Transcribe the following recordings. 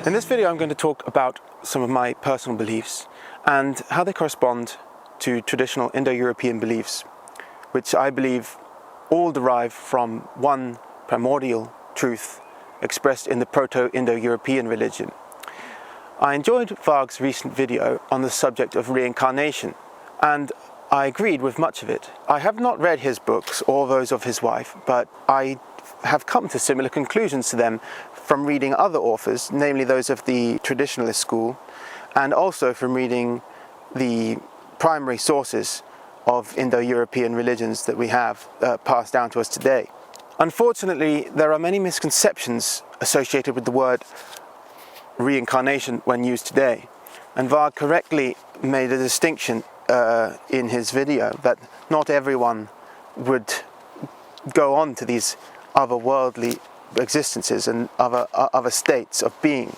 In this video I'm going to talk about some of my personal beliefs and how they correspond to traditional Indo-European beliefs, which I believe all derive from one primordial truth expressed in the Proto-Indo-European religion. I enjoyed Varg's recent video on the subject of reincarnation, and I agreed with much of it. I have not read his books or those of his wife, but I have come to similar conclusions to them from reading other authors, namely those of the traditionalist school, and also from reading the primary sources of Indo-European religions that we have passed down to us today. Unfortunately, there are many misconceptions associated with the word reincarnation when used today, and Varg correctly made a distinction in his video that not everyone would go on to these otherworldly existences and other states of being.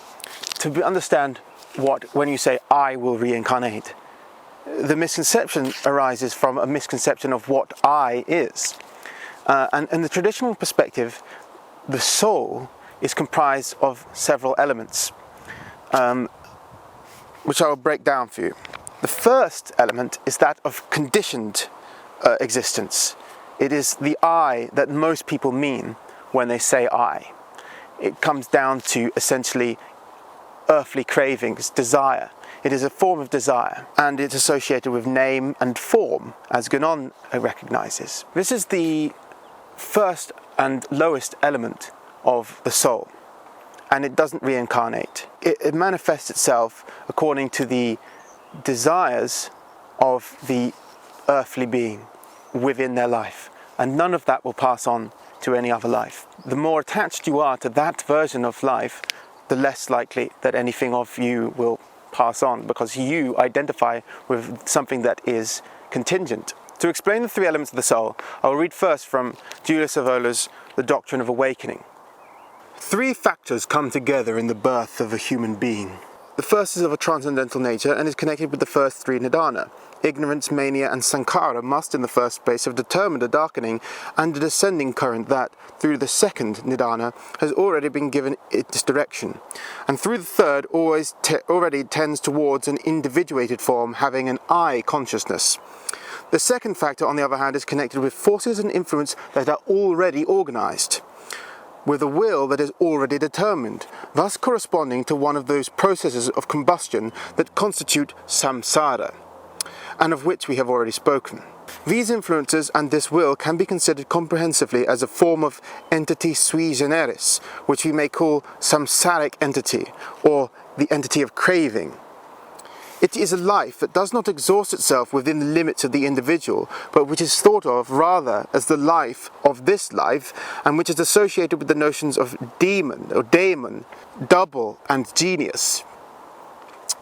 To understand when you say I will reincarnate, the misconception arises from a misconception of what I is. And in the traditional perspective, the soul is comprised of several elements, which I will break down for you. The first element is that of conditioned existence. It is the I that most people mean when they say I. It comes down to essentially earthly cravings, desire. It is a form of desire, and it's associated with name and form, as Guénon recognizes. This is the first and lowest element of the soul, and it doesn't reincarnate. It manifests itself according to the desires of the earthly being within their life, and none of that will pass on to any other life. The more attached you are to that version of life, the less likely that anything of you will pass on, because you identify with something that is contingent. To explain the three elements of the soul, I will read first from Julius Evola's The Doctrine of Awakening. Three factors come together in the birth of a human being. The first is of a transcendental nature and is connected with the first three nidana. Ignorance, mania, and sankhara must in the first place have determined a darkening and a descending current that, through the second nidana, has already been given its direction, and through the third already tends towards an individuated form having an I consciousness. The second factor, on the other hand, is connected with forces and influence that are already organized, with a will that is already determined, thus corresponding to one of those processes of combustion that constitute samsara, and of which we have already spoken. These influences and this will can be considered comprehensively as a form of entity sui generis, which we may call samsaric entity, or the entity of craving. It is a life that does not exhaust itself within the limits of the individual, but which is thought of rather as the life of this life, and which is associated with the notions of demon, or daemon, double, and genius.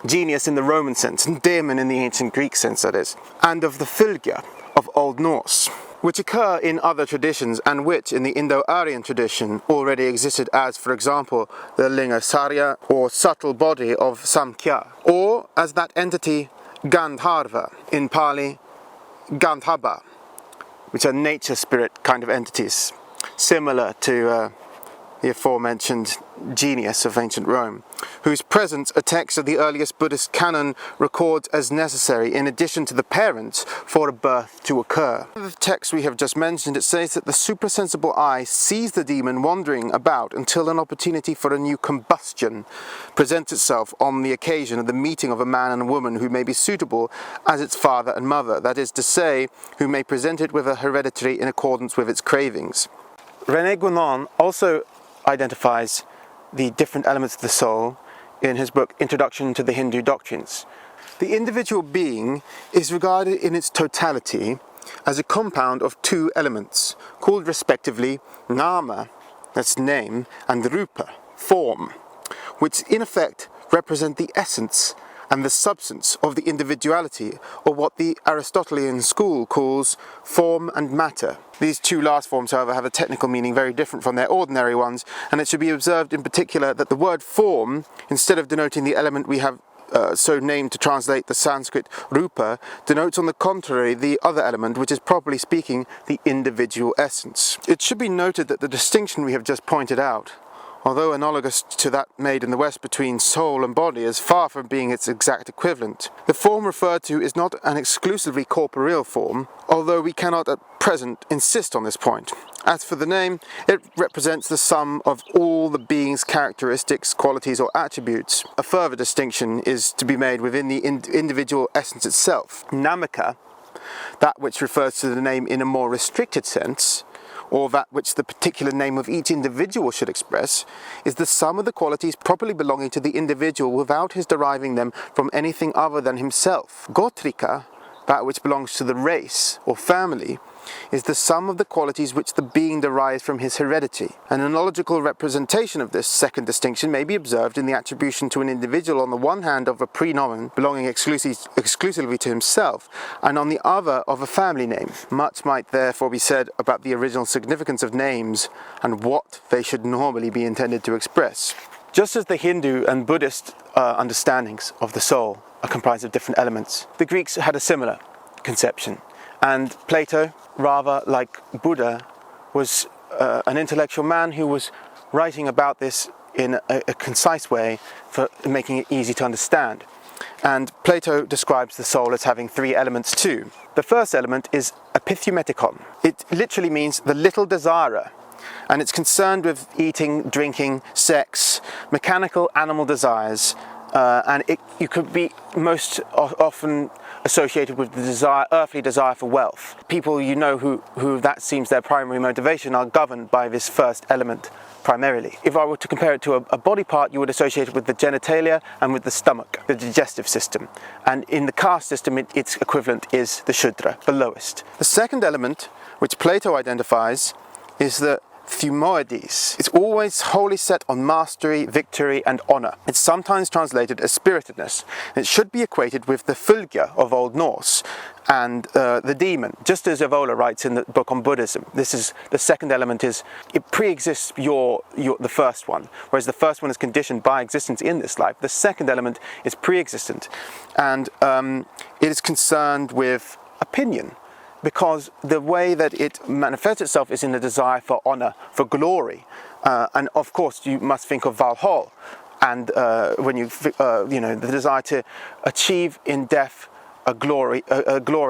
Genius in the Roman sense, and daemon in the ancient Greek sense, that is, and of the fylgja of Old Norse, which occur in other traditions and which in the Indo-Aryan tradition already existed as, for example, the lingasarya or subtle body of Samkhya, or as that entity Gandharva, in Pali Gandhaba, which are nature spirit kind of entities, similar to the aforementioned genius of ancient Rome, whose presence a text of the earliest Buddhist canon records as necessary in addition to the parents for a birth to occur. In the text we have just mentioned, it says that the suprasensible I sees the demon wandering about until an opportunity for a new combustion presents itself on the occasion of the meeting of a man and a woman who may be suitable as its father and mother, that is to say, who may present it with a hereditary in accordance with its cravings. René Guénon also identifies the different elements of the soul in his book Introduction to the Hindu Doctrines. The individual being is regarded in its totality as a compound of two elements, called respectively nama, that's name, and rupa, form, which in effect represent the essence and the substance of the individuality, or what the Aristotelian school calls form and matter. These two last forms, however, have a technical meaning very different from their ordinary ones, and it should be observed in particular that the word form, instead of denoting the element we have so named to translate the Sanskrit rupa, denotes on the contrary the other element, which is properly speaking the individual essence. It should be noted that the distinction we have just pointed out although analogous to that made in the West between soul and body, is far from being its exact equivalent. The form referred to is not an exclusively corporeal form, although we cannot at present insist on this point. As for the name, it represents the sum of all the being's characteristics, qualities or attributes. A further distinction is to be made within the individual essence itself. Namaka, that which refers to the name in a more restricted sense, or that which the particular name of each individual should express, is the sum of the qualities properly belonging to the individual without his deriving them from anything other than himself. Gotrika, that which belongs to the race or family, is the sum of the qualities which the being derives from his heredity. An analogical representation of this second distinction may be observed in the attribution to an individual on the one hand of a prenomen belonging exclusively to himself, and on the other of a family name. Much might therefore be said about the original significance of names and what they should normally be intended to express. Just as the Hindu and Buddhist understandings of the soul are comprised of different elements, the Greeks had a similar conception. And Plato, rather like Buddha, was an intellectual man who was writing about this in a concise way for making it easy to understand. And Plato describes the soul as having three elements too. The first element is epitheumetikon. It literally means the little desirer, and it's concerned with eating, drinking, sex, mechanical animal desires, and you could be most often associated with the earthly desire for wealth. People you know who that seems their primary motivation are governed by this first element primarily. If I were to compare it to a body part, you would associate it with the genitalia and with the stomach, the digestive system. And in the caste system, its equivalent is the Shudra, the lowest. The second element, which Plato identifies, is the Thumoides. It's always wholly set on mastery, victory and honor. It's sometimes translated as spiritedness. It should be equated with the Fylgja of Old Norse and the demon, just as Evola writes in the book on Buddhism. This is the second element, is it pre-exists the first one, whereas the first one is conditioned by existence in this life. The second element is pre-existent, and it is concerned with opinion, because the way that it manifests itself is in the desire for honor, for glory, and of course you must think of Valhalla, and when the desire to achieve in death a glory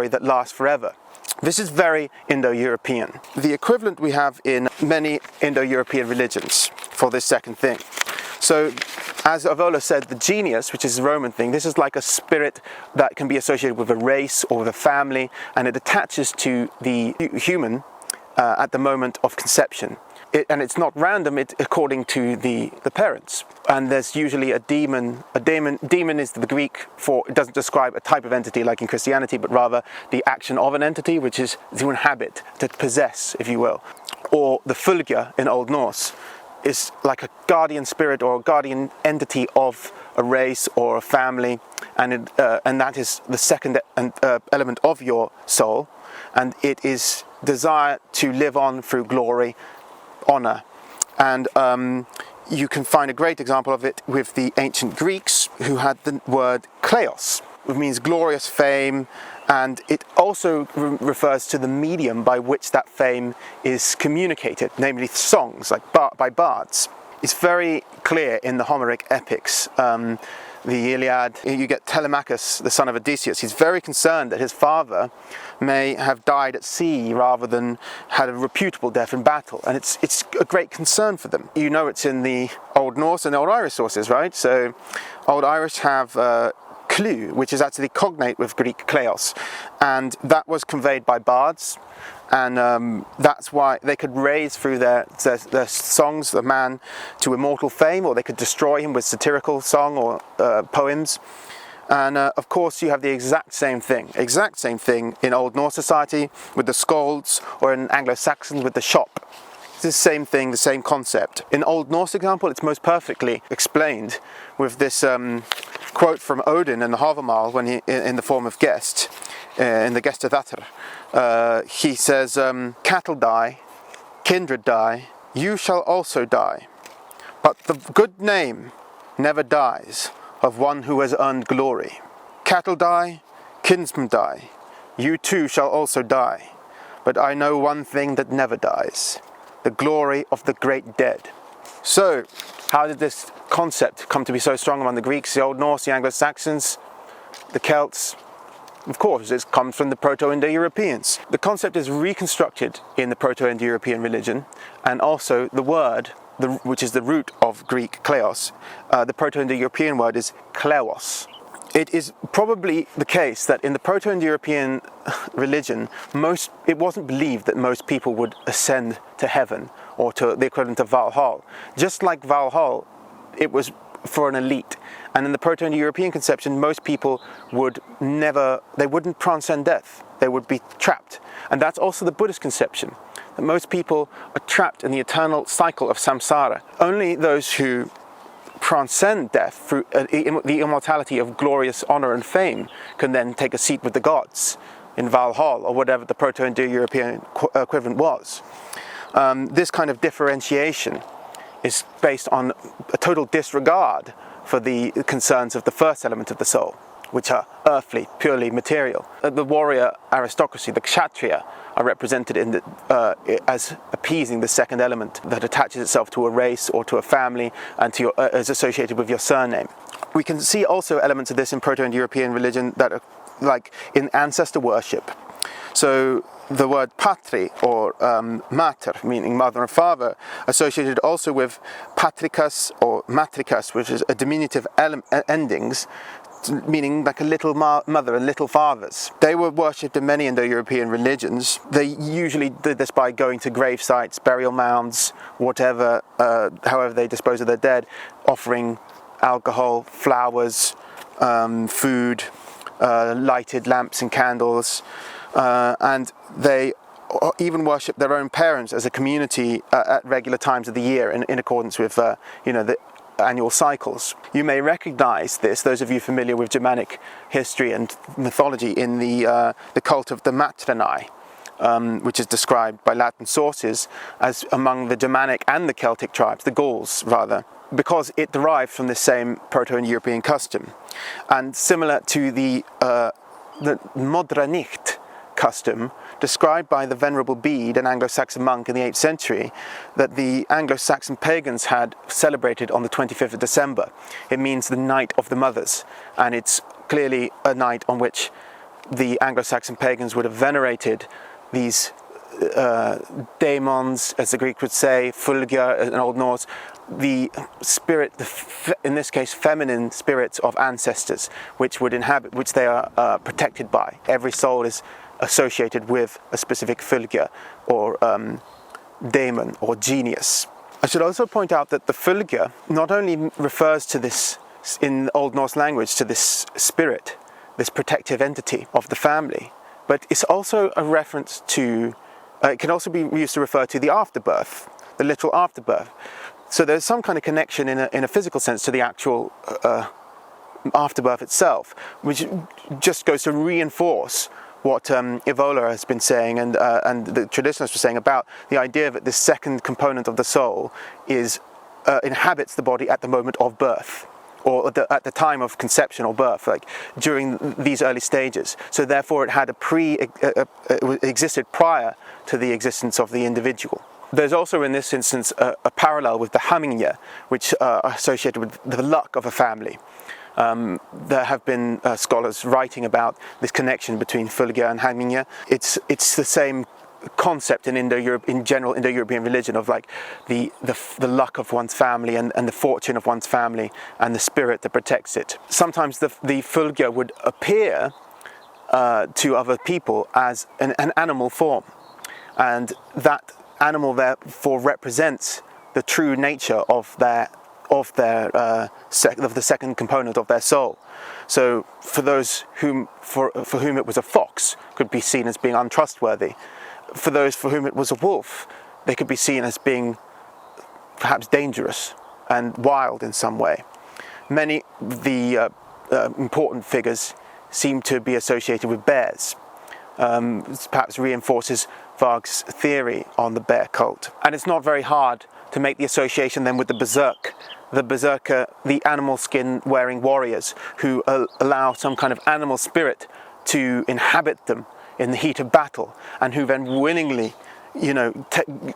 that lasts forever. This is very Indo-European. The equivalent we have in many Indo-European religions for this second thing. So, as Evola said, the genius, which is a Roman thing, this is like a spirit that can be associated with a race or with a family, and it attaches to the human at the moment of conception. And it's not random, it's according to the parents. And there's usually a demon. Demon is the Greek for, it doesn't describe a type of entity like in Christianity, but rather the action of an entity, which is to inhabit, to possess, if you will. Or the Fylgja in Old Norse is like a guardian spirit or a guardian entity of a race or a family, and that is the second element of your soul, and it is desire to live on through glory, honor. And you can find a great example of it with the ancient Greeks, who had the word kleos, which means glorious fame, and it also refers to the medium by which that fame is communicated, namely songs, like by bards. It's very clear in the Homeric epics, the Iliad. You get Telemachus, the son of Odysseus. He's very concerned that his father may have died at sea rather than had a reputable death in battle, and it's a great concern for them. You know, it's in the Old Norse and Old Irish sources, right? So Old Irish have Clu, which is actually cognate with Greek kleos, and that was conveyed by bards, and that's why they could raise through their songs the man to immortal fame, or they could destroy him with satirical song or poems. And of course you have the exact same thing in Old Norse society with the skalds, or in Anglo-Saxon with the shop. It's the same thing, the same concept. In Old Norse example, it's most perfectly explained with this quote from Odin in the Havamal, when he, in the form of guest, in the Gestavatr. He says, cattle die, kindred die, you shall also die. But the good name never dies of one who has earned glory. Cattle die, kinsmen die, you too shall also die. But I know one thing that never dies, the glory of the great dead. So, how did this concept come to be so strong among the Greeks, the Old Norse, the Anglo-Saxons, the Celts? Of course, it comes from the Proto-Indo-Europeans. The concept is reconstructed in the Proto-Indo-European religion, and also the word, which is the root of Greek kleos, the Proto-Indo-European word is kleos. It is probably the case that in the Proto-Indo-European religion, it wasn't believed that most people would ascend to heaven or to the equivalent of Valhalla. Just like Valhalla, it was for an elite. And in the Proto-Indo-European conception, most people wouldn't transcend death. They would be trapped. And that's also the Buddhist conception, that most people are trapped in the eternal cycle of samsara. Only those who transcend death through the immortality of glorious honor and fame can then take a seat with the gods in Valhalla, or whatever the Proto-Indo-European equivalent was. This kind of differentiation is based on a total disregard for the concerns of the first element of the soul, which are earthly, purely material. The warrior aristocracy, the kshatriya, are represented as appeasing the second element that attaches itself to a race or to a family and is associated with your surname. We can see also elements of this in Proto-Indo-European religion that are like in ancestor worship. So the word patri, or mater, meaning mother and father, associated also with patrikas or matrikas, which is a diminutive endings, meaning like a little mother and little fathers. They were worshipped in many Indo-European religions. They usually did this by going to grave sites, burial mounds, whatever, however they dispose of their dead, offering alcohol, flowers, food, lighted lamps and candles, and they even worship their own parents as a community at regular times of the year in accordance with the annual cycles. You may recognize this, those of you familiar with Germanic history and mythology, in the cult of the Matrinae, which is described by Latin sources as among the Germanic and the Celtic tribes, the Gauls rather, because it derived from the same Proto-Indo-European custom. And similar to the Modranicht custom described by the Venerable Bede, an Anglo-Saxon monk in the 8th century, that the Anglo-Saxon pagans had celebrated on the 25th of December. It means the Night of the Mothers, and it's clearly a night on which the Anglo-Saxon pagans would have venerated these daemons, as the Greek would say, fulgia in Old Norse, the spirit, in this case feminine spirits of ancestors, which they are protected by. Every soul is associated with a specific fulgia or daemon or genius. I should also point out that the fulgia not only refers to this, in Old Norse language, to this spirit, this protective entity of the family, but it's also a reference to, it can also be used to refer to the afterbirth, the literal afterbirth. So there's some kind of connection in a physical sense to the actual afterbirth itself, which just goes to reinforce what Evola has been saying and the traditionalists were saying about the idea that this second component of the soul inhabits the body at the moment of birth, or at the time of conception or birth, like during these early stages. So therefore it had it existed prior to the existence of the individual. There's also in this instance a parallel with the Hamingia, which are associated with the luck of a family. There have been scholars writing about this connection between Fulgia and Hamingia. It's the same concept in general Indo-European religion of like the luck of one's family and the fortune of one's family and the spirit that protects it. Sometimes the Fulgia would appear to other people as an animal form, and that animal therefore represents the true nature of the second component of their soul. So for those for whom it was a fox, could be seen as being untrustworthy. For those for whom it was a wolf, they could be seen as being perhaps dangerous and wild in some way. Many of the important figures seem to be associated with bears. This perhaps reinforces Varg's theory on the bear cult. And it's not very hard to make the association then with the berserker, the animal skin wearing warriors who allow some kind of animal spirit to inhabit them in the heat of battle, and who then willingly,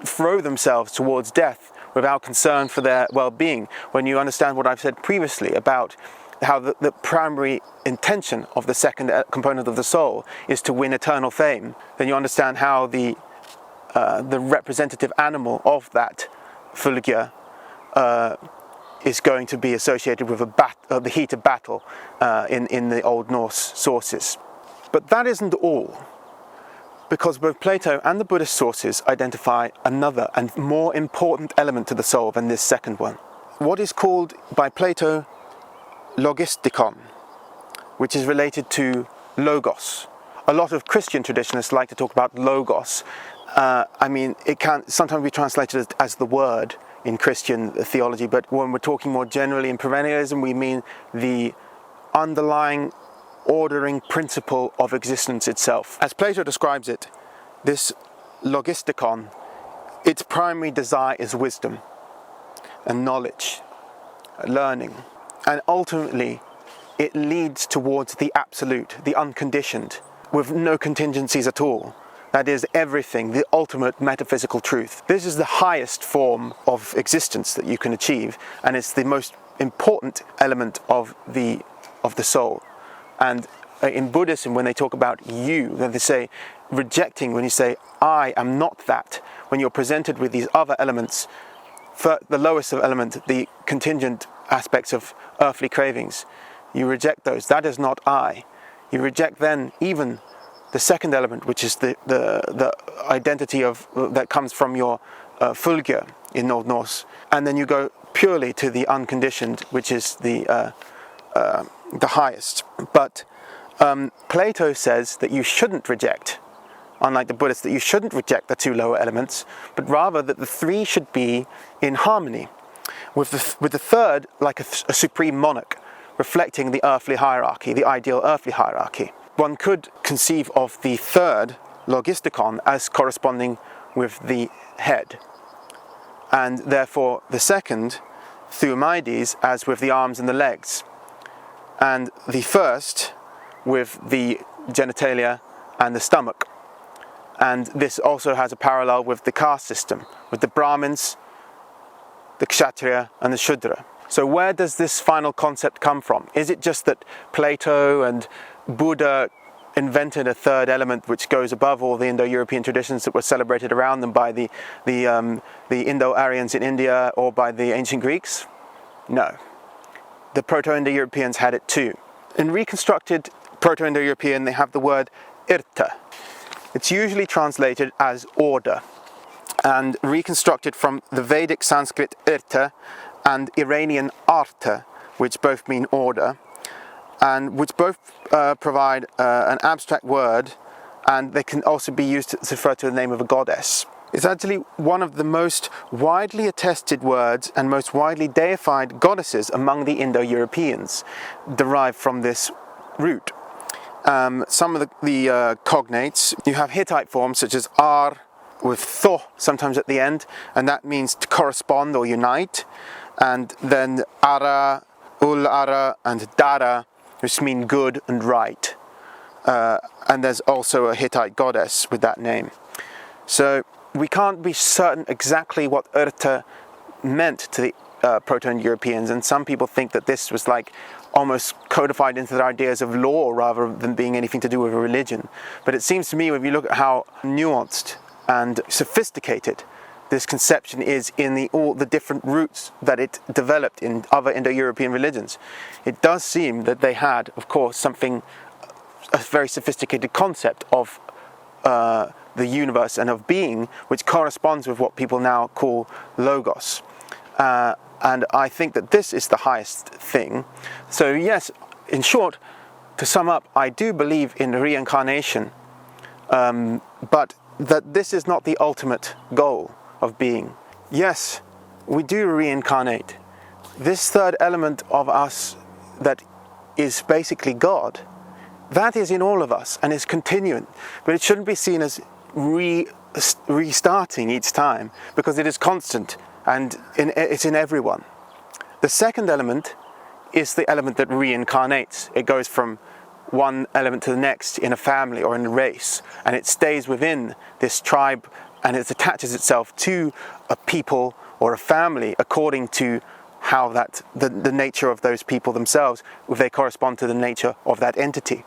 throw themselves towards death without concern for their well-being, when you understand what I've said previously about how the primary intention of the second component of the soul is to win eternal fame, then you understand how the representative animal of that fylgja is going to be associated with the heat of battle in the Old Norse sources. But that isn't all, because both Plato and the Buddhist sources identify another and more important element to the soul than this second one. What is called by Plato logistikon, which is related to logos. A lot of Christian traditionalists like to talk about logos. It can sometimes be translated as the word in Christian theology, but when we're talking more generally in perennialism, we mean the underlying ordering principle of existence itself. As Plato describes it, this logistikon, its primary desire is wisdom and knowledge, learning. And ultimately, it leads towards the absolute, the unconditioned, with no contingencies at all. That is everything, the ultimate metaphysical truth. This is the highest form of existence that you can achieve, and it's the most important element of the soul. And in Buddhism, when they talk about you, then they say rejecting, when you say, I am not that, when you're presented with these other elements, for the lowest of element, the contingent aspects of earthly cravings, you reject those. That is not I. You reject then even the second element, which is the identity of that comes from your fylgja in Old Norse, and then you go purely to the unconditioned, which is the highest. But Plato says that you shouldn't reject, unlike the Buddhists, that you shouldn't reject the two lower elements, but rather that the three should be in harmony, with the third like a supreme monarch, reflecting the earthly hierarchy, the ideal earthly hierarchy. One could conceive of the third logistikon as corresponding with the head, and therefore the second, Thuomaides, as with the arms and the legs, and the first with the genitalia and the stomach. And this also has a parallel with the caste system, with the Brahmins, the Kshatriya and the Shudra. So where does this final concept come from? Is it just that Plato and Buddha invented a third element which goes above all the Indo-European traditions that were celebrated around them by the Indo-Aryans in India or by the ancient Greeks? No. The Proto-Indo-Europeans had it too. In reconstructed Proto-Indo-European, they have the word irta. It's usually translated as order, and reconstructed from the Vedic Sanskrit irta and Iranian arta, which both mean order, and which both provide an abstract word, and they can also be used to refer to the name of a goddess. It's actually one of the most widely attested words and most widely deified goddesses among the Indo-Europeans, derived from this root. Some of the cognates, you have Hittite forms such as ar with tho sometimes at the end, and that means to correspond or unite, and then ara, ul ara, and dara, which mean good and right. And there's also a Hittite goddess with that name. So we can't be certain exactly what irta meant to the Proto-Indo-Europeans, and some people think that this was like almost codified into their ideas of law rather than being anything to do with a religion. But it seems to me, when you look at how nuanced and sophisticated this conception is in all the different roots that it developed in other Indo-European religions, it does seem that they had, of course, a very sophisticated concept of the universe and of being, which corresponds with what people now call logos. And I think that this is the highest thing. So yes, in short, to sum up, I do believe in reincarnation, but that this is not the ultimate goal of being. Yes, we do reincarnate. This third element of us that is basically God, that is in all of us and is continuing, but it shouldn't be seen as restarting each time, because it is constant and it's in everyone. The second element is the element that reincarnates. It goes from one element to the next in a family or in a race, and it stays within this tribe and it attaches itself to a people or a family according to how the nature of those people themselves, if they correspond to the nature of that entity.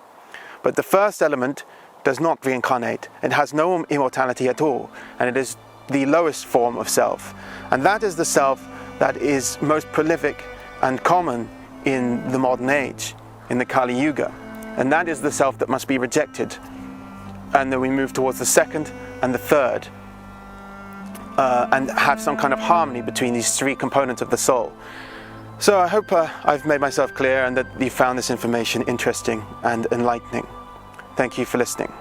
But the first element does not reincarnate. It has no immortality at all, and it is the lowest form of self. And that is the self that is most prolific and common in the modern age, in the Kali Yuga. And that is the self that must be rejected. And then we move towards the second and the third, and have some kind of harmony between these three components of the soul. So I hope I've made myself clear and that you found this information interesting and enlightening. Thank you for listening.